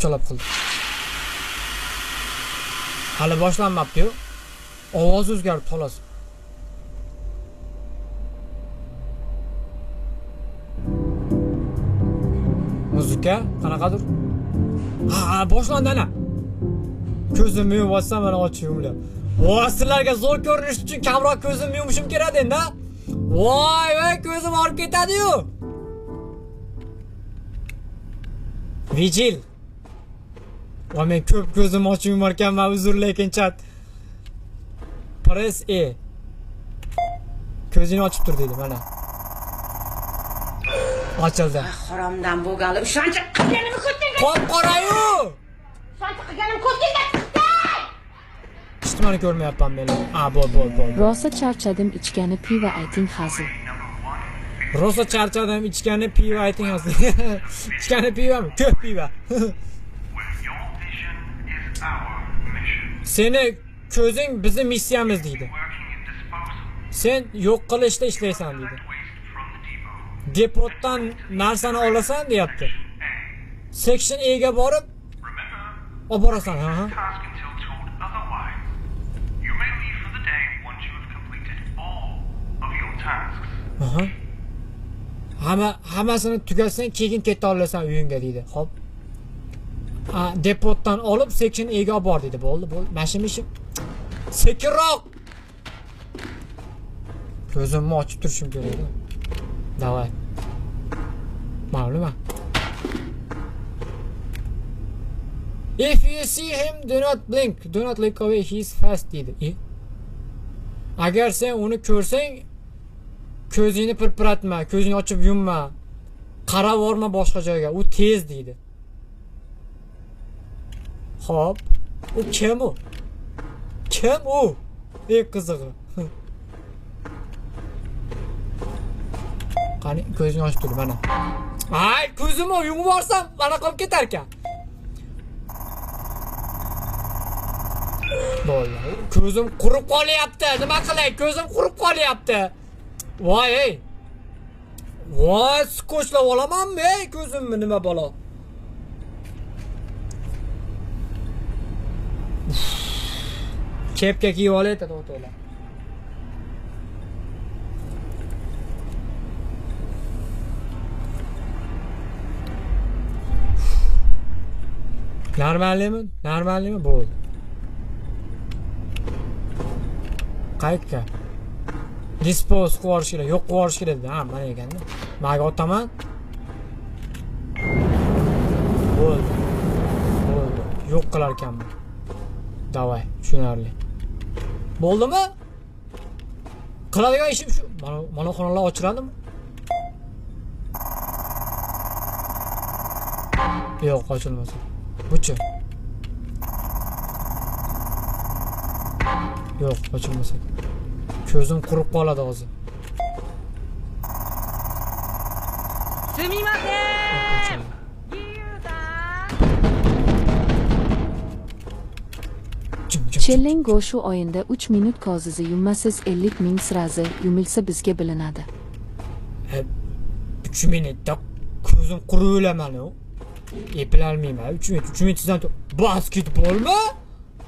Qamchalab qildi. Hali boshlanmabdi-yu. Ovoz o'zgarib xolos. Muzika qanaqadir? Ha, boshlandi ana. Ko'zimni yumib olsam mana ochib yumlab. Voy, sizlarga zo'r ko'rinish uchun kamroq ko'zimni yumishim kerak endi. Voy, ko'zim og'rib ketadi-yu. Vigil. Va men ko'p ko'zim ochib yumar ekanman, uzr lekin chat. Press E. Ko'zini ochib tur dedi mana. Ochildi. Haromdan bo'lgani ishonchi qilganimni ko'rding. Qop-qorayu. Ishonchi qilganim ko'rding. Ishtimani ko'rmayapman men. Bo'l. Rosa charchadim ichgani piva ayting hazil. Rosa charchadim ichgani piva ayting hazil. Ichgani pivami? Ko'p piva. Seni ko'zing bizning missiyamiz deydi. Sen yo'q qilishda ishlaysan deydi. Depotdan narsani olasan deyapti. Section A ga borib olib borasan, ha. Hammasini tugatsang, keyin keta olasan uyingga deydi. Xo'p. Depotdan olib section A ga olib bor deydi. Bo'ldi. Mashim. Sekinroq. Ko'zimni ochib turishim kerak. Davay. Ma'lum. If you see him, do not blink. Do not look away. He is fast deydi. Agar sen uni ko'rsang, ko'zingni pirpiratma, ko'zingni ochib yumma. Qarab borma boshqa joyga. U tez deydi. Xo'p. U kim u? Kim u? Qizig'i. Qani ko'zini ochib tur mana. Ay, ko'zimni yumib borsam, mana qolib ketar ekan. Bo'ldi. Ko'zim qurib qolyapti. Nima qilay? Ko'zim qurib qolyapti. Voy, ey. Voy, skotchlab olamanmi, ey, ko'zimni nima balo? Kepka kiyib olaydi, to'g'ri. Normallimi? Bo'ldi. Qaytga. Dispose qilish kerak, yo'q qilish kerak dedi. Ha, mana ekanda. Menga otaman. Bo'ldi. Yo'q qilar ekanman. Davay, tushunarli. Bo'ldimi? Qiladigan ishim shu. Mana xonalar ochiladimi? Yo'q, ochilmasa. Buchi. Yo'q, ochilmasa. Ko'zim qurib qoladi hozir. Sumimasen. Chelling go shu oyinda 3 minut kozizi yummasiz 50 ming sirazi yumilsa bizga bilinadi. 3 minutda ko'zim qurib o'laman-ku. Eplolmayman. 3 minut sizdan basketbolmi?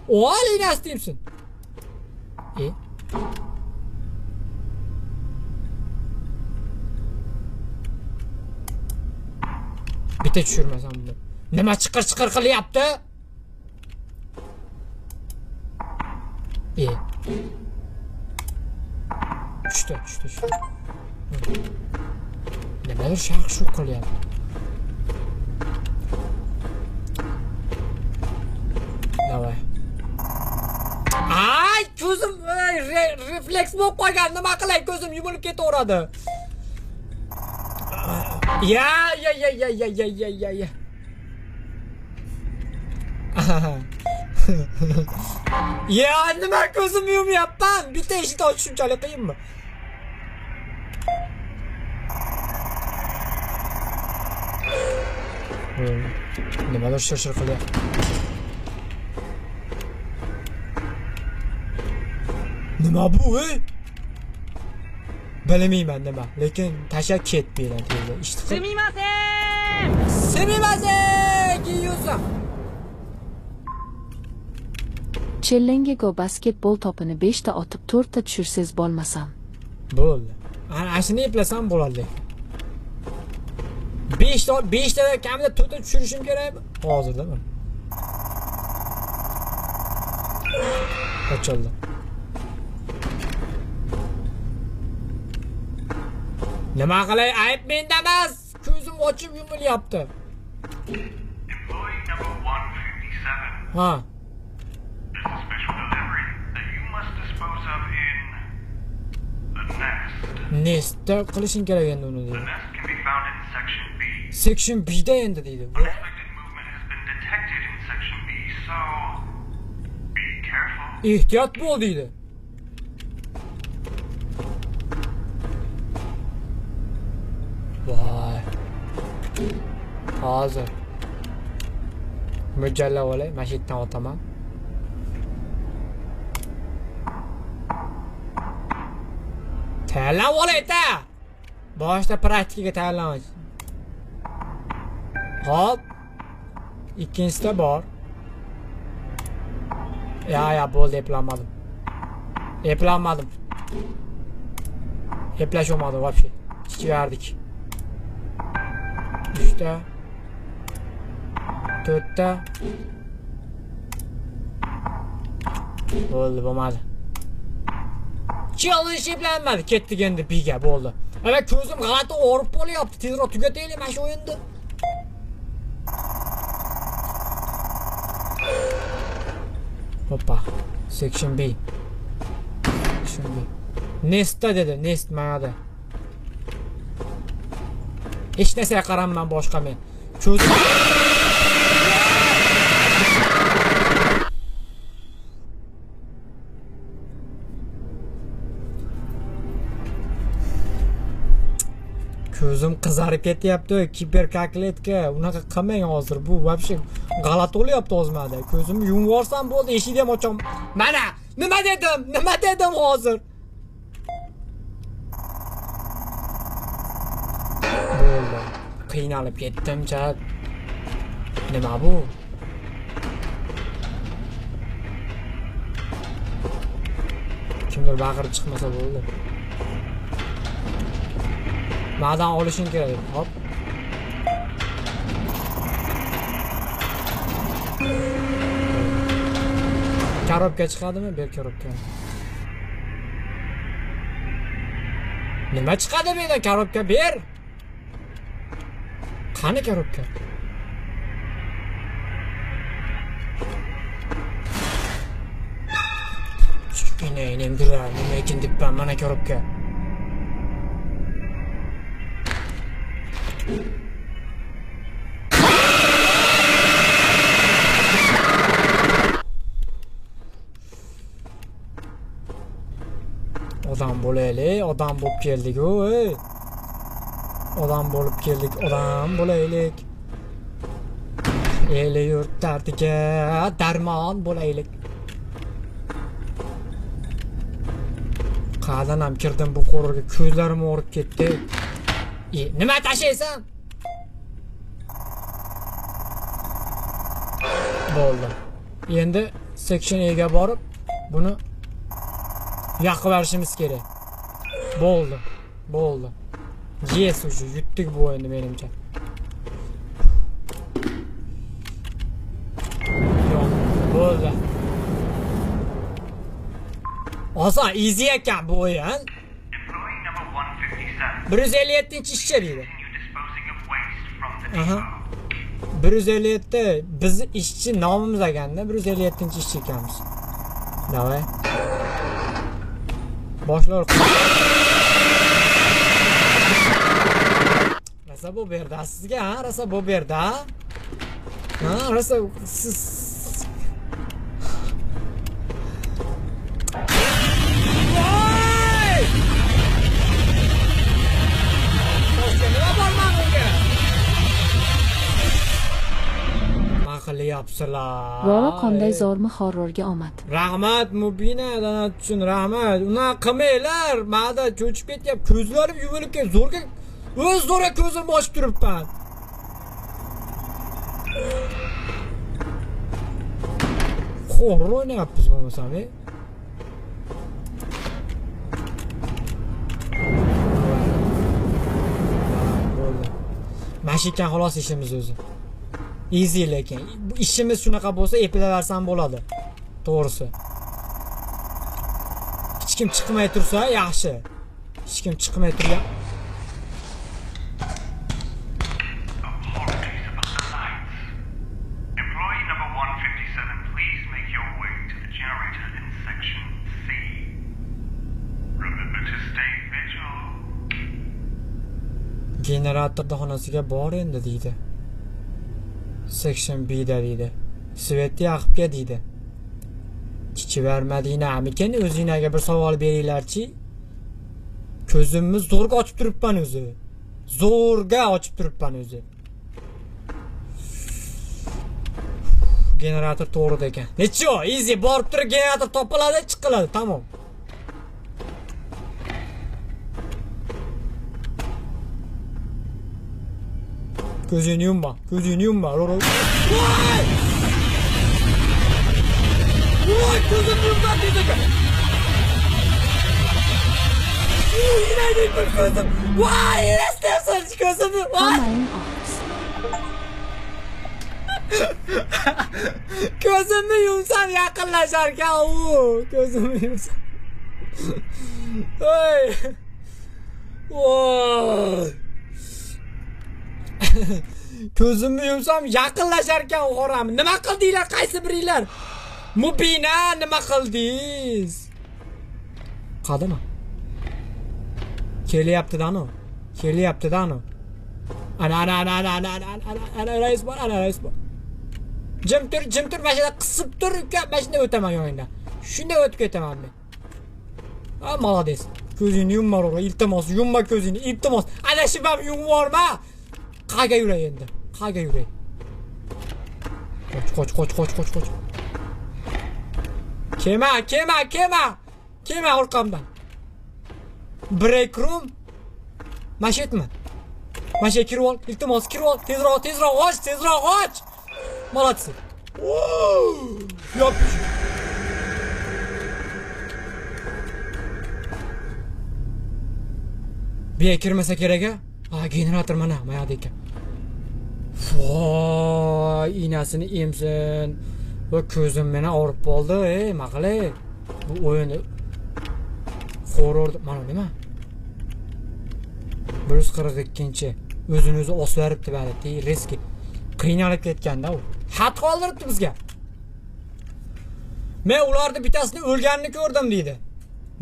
O'g'ling nastimsin. Bitta tushirmasam bu. Nima chiqir qilyapti? Tushdi. Nimadir shaq-shuq qilyapti. Davay. Ay, ko'zim refleks bo'lib qolgan. Nima qilay? Ko'zim yumilib ketaveradi. Ya. Ya, nima ko'zim yumyapman? Bitta eshikni ochish shunchalik qiyinmi? Nimadir shir qilyapti. Nima bu, ey? Bilmayman nima, lekin tashlab ketmayman deydi. Ishtiqib. Sumimasen. Semimasen! yiyorsan? Chellengiga basketbol topini 5 ta otib 4 ta tushirsangiz bo'lmasam. Bo'ldi. Ana shuni eplasam bo'ladi. 5 ta kamida 4 ta tushirishim kerak. Hozirda men. Ochildi. Nima qilay? Ayb menda emas. Ko'zim ochib yumilyapti. Employee number 157. Ha. There's a special delivery that you must dispose of in the nest. Nestda qilishing kerak endi uni The deydi. nest can be found in Section B. Section B da endi deydi. Unexpected movement has been detected in Section B, so be careful. Ehtiyot bo'l deydi. Voy. Hozir. Mo'ljallab olay, mana shu yerdan o'taman. Tayyorlab olay-da. Boshda praktikaga tayyorlanish. Hop. Ikkinchisida bor. Ya bo'ldi, eplanmadim. Eplash olmadim вообще. Chiqardik. 3 ta. 4 ta. Bo'lmadi. Challenge eplanmadi. Ketdik endi biga bo'ldi. Ana ko'zim g'alati og'rib qolyapti. Tezroq tugataylik mana shu o'yinni. Hoppa. Section B. Section B. Nestda dedi. Nest mayada. Hech narsaga qaramman boshqa men. Ko'zim Ko'zim qizarib ketyapti. Kiberkakletka. Unaqa qilmang hozir. Bu вообще g'alati bo'lyapti o'zimda. Ko'zimni yumib olsam bo'ldi, eshikni ham ocham. Mana, nima dedim hozir? Bo'ldi. Qiynalib ketdim, chat. Nima bu? Kimdir baqirib chiqmasa bo'ldi. Ma'dan olishing kerak. Hop. Korobka chiqadimi? Ber korobka. Nima chiqadi mendan? Korobka ber. Qani korobka? Kichkina indirar, nima ekan debman, mana korobka. Odam bo'laylik, odam bo'lib keldik-ku, ey. Odam bo'lib keldik, odam bo'laylik. El yurt dardiga darmon bo'laylik. Qadan ham kirdim bu qo'rga, ko'zlarim og'rib ketdi. Nima tashlaysan? Bo'ldi. Endi section A ga borib, buni yoqib berishimiz kerak. Bo'ldi. Yes, уже yutdik bu o'yinni menimcha. Yo'q, bo'ldi. Oson, easy ekan bu o'yin. Employee number 157. 157-ishchi deydi. You disposing of waste from the Aha. depot. 157 biz ishchi nomimiz ekanda 157-ishchi ekanmiz. Davay. Boshlar. Rasa bu berdi sizga, ha? Rasa bu berdi, ha? Ha, rasa siz qilyapsizlar. Valla qanday zo'rmi horrorga omad. Rahmat Mubina donat uchun rahmat. Unaqa qilmanglar. Ma'da cho'chib ketyapti. Ko'zlarim yuvilib ketdi. Zo'rga ko'zimni ochib turibman. Horror o'ynayapmiz bo'lmasam, Bo'ldi. Mashikan xolos ishimiz o'zi. Easy lekin. Bu ishimiz shunaqa bo'lsa, eplaversam bo'ladi. To'g'risi. Hech kim chiqmay tursa yaxshi. Hech kim chiqmay turgan. Apologies about the lights. Employee number 157, please make your way to the generator in section C. Remember to stay vigilant. Generatorda xonasiga bor endi deydi. Section B da deydi. Svetni yoqibga deydi. Chichivermadinglarmikin o'zinglarga bir savol beringlarchi. Ko'zimni zo'rga ochib turibman o'zi. Zo'rga ochib turibman o'zi. Generator to'g'rida ekan. Necha? Easy borib turib generator topiladi, chiqiladi, tamom. Ko'zingni yumma, ko'zingni yumma. Voy! Voy, ko'zimni yumma dedi. Yine bir ko'zim. Voy, istersen ko'zimni. Hammang oqiz. Ko'zimni yumsam yaqinlasharkan u. Ko'zimni yumsam. Voy. Voy. Ko'zimni yumsam yaqinlasharkan o'g'ram. Nima qildinglar, qaysi biringlar? Mubina nima qildingiz? Qadimi? Kelyapti-danu. Kelyapti-danu. Ana rais bor, ana rais bor. Jim tur, mashina qisib tur, uka, mashina o'taman yo'yinda. Shunday o'tib ketaman men. Ha, молодец. Ko'zingni yumma, o'g'ri, iltimos, yumma ko'zingni, iltimos. Adashib ham yumvorma. Qayga yuray endi? Qayga yuray? Qoch. Kema orqamdan. Break room. Mashetmi? Masha kirib ol, iltimos kirib ol. Tezroq och. Молодцы. Yop. Bir kirmasa kerak-a? Ha, generator mana yoqda ekan. Voy, inasini emsin. Va ko'zim meni og'rib qoldi, nima qilay? Bu o'yinni horror mana nima? 142-chi. O'zini o'zi osib beribdi balki, riski. Qiynalib ketganda u. Xat qoldiribdi bizga. Men ularni bittasini o'lganini ko'rdim deydi.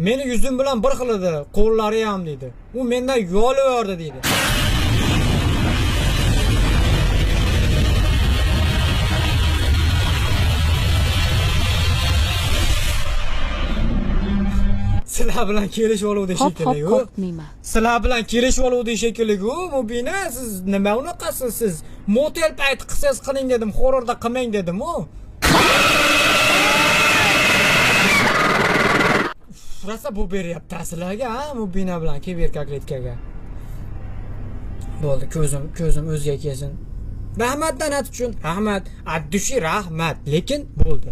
Meni yuzim bilan bir xil edi, qo'llari ham deydi. U mendan yoliverdi deydi. Sizlar bilan kelishib oluvdi shekilli u. Sizlar bilan kelishib oluvdi shekilli u. Mubina, siz nima unaqasiz siz? Motel payti qilsangiz qiling dedim, horrorda qilmang dedim u. Rosa bu beryapti sizlarga, ha? Mubina bilan kiberkakletkaga. Bo'ldi, ko'zim o'ziga kelsin. Rahmat donat uchun. Rahmat. Addushi rahmat. Lekin bo'ldi.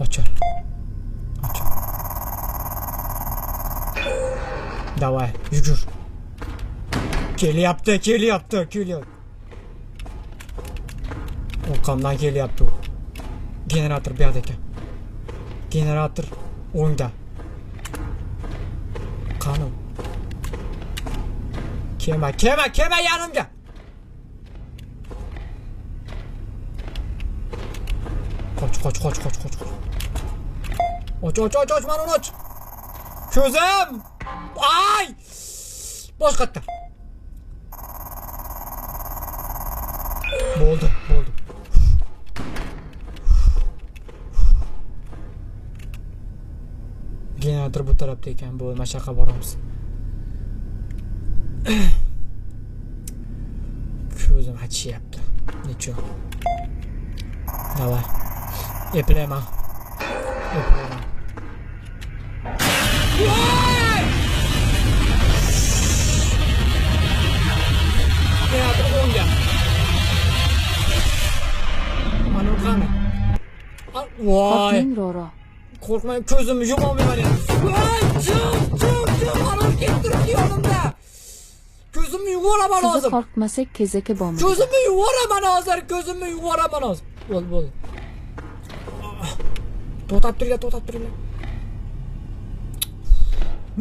Ochar. Davay, yugur. Kelyapti. Orqamdan kelyapti u. Generator bu yerda ekan. Generator o'ngda. Qani? Kema yanimga. Qoch. Och, mana uni och. Ko'zim! Ay! Boshqatda. Bo'ldi. Generator bu tarafda ekan, bu mashaqa boramiz. Ko'zim achishyapti. Necha? Davay. Eplayman. Generator o'ngga. Voy. Korkmang Roro. Qo'rqmang, ko'zimni yumolmayman endi. Voy, chiq, anor keltiribdi yonimda. Ko'zimni yuvoraman Sizni hozir. qo'rqmasak kezaki bo'lmaydi. Ko'zimni yuvoraman hozir. Bo'ldi. To'xtab turinglar.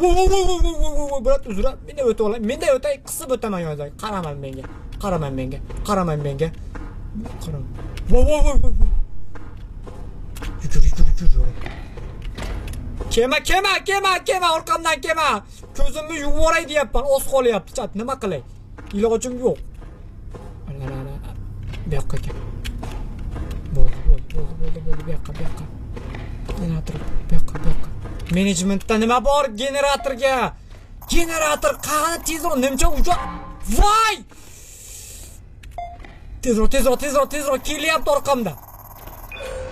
Voy, brat, uzra. Menda o'tib olam. Menda o'tay, qisib o'taman yozay. Qaraman menga. Qara. Voy. Yur. Kema, orqamdan kema. Ko'zimni yuvoray deyapman, oz qolyapti, chat. Nima qilay? Ilojim yo'q. Ana. Bu yoqqa kel. Bo'ldi. Bu yoqqa. Generator, bu yoqqa. Menejmentda nima bor generatorga? Generator qani tezroq nimcha ucha. Voy! Tezroq kelyapti orqamda.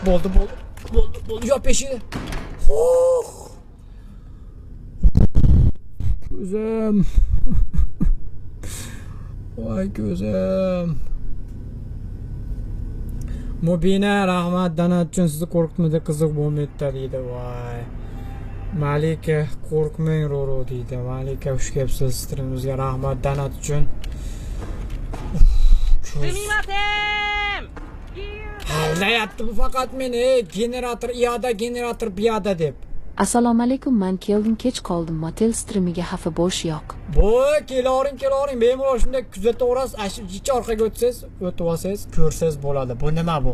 Bo'ldi. Yop eshikni. Ko'zim. Voy ko'zim. Mubina, rahmat donat uchun, sizni qo'rqitmadi, qiziq bo'lmaydi deydi. Voy. Malika, qo'rqmang Roro deydi. Malika, xush kelibsiz, streamimizga rahmat donat uchun. Aldayapti bu faqat meni, generator piyoda deb. Assalomu alaykum, men keldim, kech qoldim. Motel streamiga xafa bo'lish yo'q. Voy, kelavering. Bemalol shunday kuzataverasiz, ashibchi orqaga o'tib olsangiz, ko'rsangiz bo'ladi. Bu nima bu?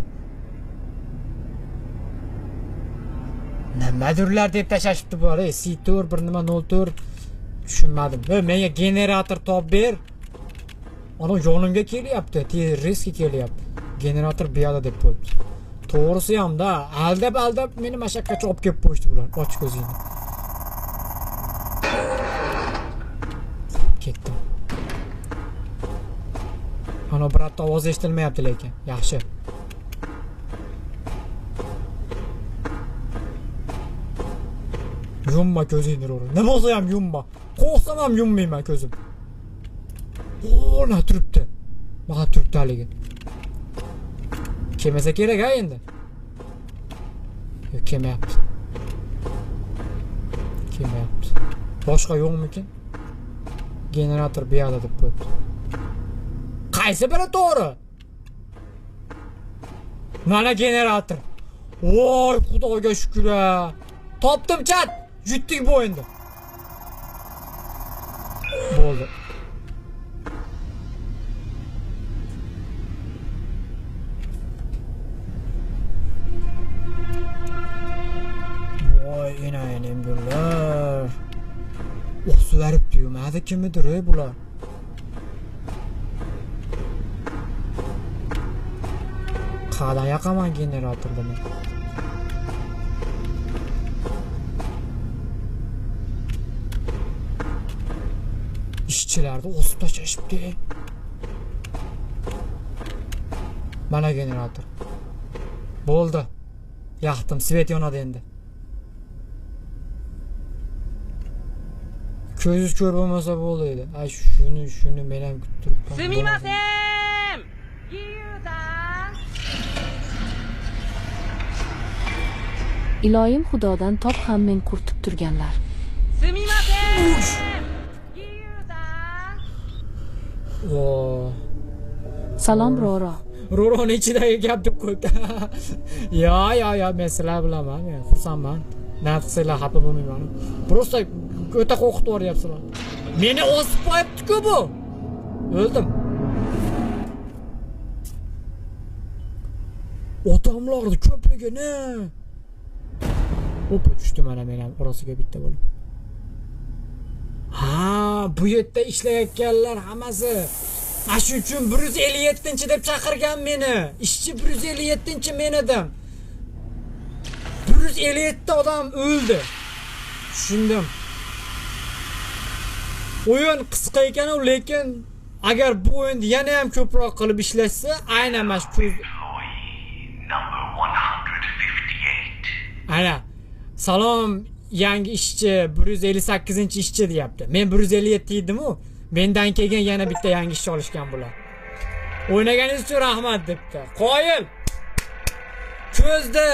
Nimadirlar deb tashashibdi bular. C4 bir nima 04 tushunmadim. Menga generator topib ber. Ana yonimga kelyapti, tezga kelyapti. Generator biyoda deb qo'yibdi. To'g'risi ham-da, aldab meni mashaqqatga olib kelib qo'yishdi bular. Och ko'zingni. Ketdim. Ana birotta ovoz eshitilmayapti lekin. Yaxshi. Yumma ko'zingni Roro. Nima bo'lsa ham yumma. Qo'rqsam ham yummayman ko'zim. Na turibdi. Mana turibdi haligi. Kelmasa kerak ha endi. Yo'q, kelmayapti. Boshqa yo'qmikin? Generator biyoda deb qo'yibdi. Qaysi biri to'g'ri? Mana generator. Voy, Xudoga shukr. Topdim chat. Yutdik bu endi. Bo'ldi. Voy, enayim bular. O'xshilarib tuyumadi kimidir bular. Qala yoqaman generatorda men. İşçilarni o'sib tashlashibdi. Mana generator. Bo'ldi. Yoqdim, svet yonadi endi. Ko'zingiz ko'r bo'lmasa bo'ldi. Ay shuni men ham kutib turibman. Sumimasen! Iloyim Xudodan top ham men qurtib turganlar. Salom Roro. Roroni ichidagi gap deb qo'ydi. Yo, men sizlar bilaman, men xursandman. Nafsinglar xafa bo'lmayman. Prosta o'ta qo'rqitib yuboryapsizlar. Meni osib qo'yibdi-ku bu. O'ldim. Odamlarni ko'pligini. Opa, tushdim mana men ham orasiga bitta bo'lib. Ha, bu yerda ishlayotganlar hammasi. Mana shu uchun 157-chi deb chaqirgan meni. Ishchi 157-chi men edim. 157 odam o'ldi. Tushundim. O'yin qisqa ekan, lekin agar bu o'yinni yana ham ko'proq qilib ishlashsa, aynan mana shu Number 158. ana salom yangi ishchi 158-ishchi deyapti. Men 157 edim-ku. Mendan kelgan yana bitta yangi ishchi olishgan bular. O'ynaganingiz uchun rahmat debdi. Qoyil. Ko'zda